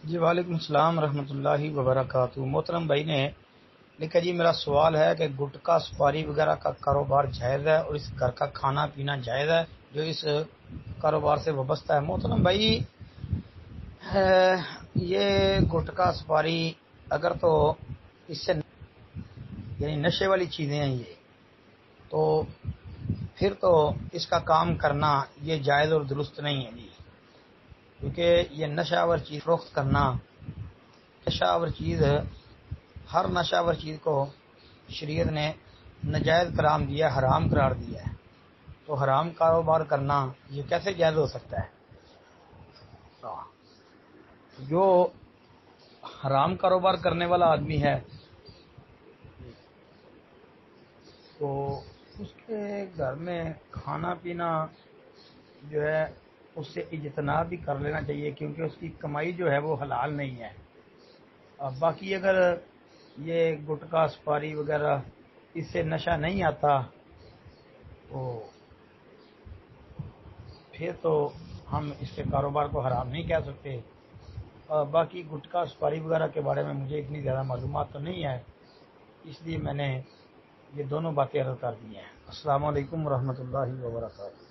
جی وعلیکم السلام ورحمۃ اللہ وبرکاتہ۔ محترم بھائی نے لکھا جی میرا سوال ہے کہ گٹکا سپاری وغیرہ کا کاروبار جائز ہے اور اس گھر کا کھانا پینا جائز ہے جو اس کاروبار سے وابستہ ہے؟ محترم بھائی یہ گٹکا سپاری اگر تو اس سے یعنی نشے والی چیزیں ہیں یہ تو پھر تو اس کا کام کرنا یہ جائز اور درست نہیں ہے جی، کیونکہ یہ نشہ آور چیز فروخت کرنا، نشہ آور چیز ہر نشہ آور چیز کو شریعت نے ناجائز قرار دیا، حرام قرار دیا ہے، تو حرام کاروبار کرنا یہ کیسے جائز ہو سکتا ہے؟ جو حرام کاروبار کرنے والا آدمی ہے تو اس کے گھر میں کھانا پینا جو ہے اس سے اجتناب بھی کر لینا چاہیے، کیونکہ اس کی کمائی جو ہے وہ حلال نہیں ہے۔ اب باقی اگر یہ گٹکا سپاری وغیرہ اس سے نشہ نہیں آتا تو پھر تو ہم اس کے کاروبار کو حرام نہیں کہہ سکتے۔ باقی گٹکا سپاری وغیرہ کے بارے میں مجھے اتنی زیادہ معلومات تو نہیں ہے، اس لیے میں نے یہ دونوں باتیں عرض کر دی ہیں۔ السلام علیکم ورحمۃ اللہ وبرکاتہ۔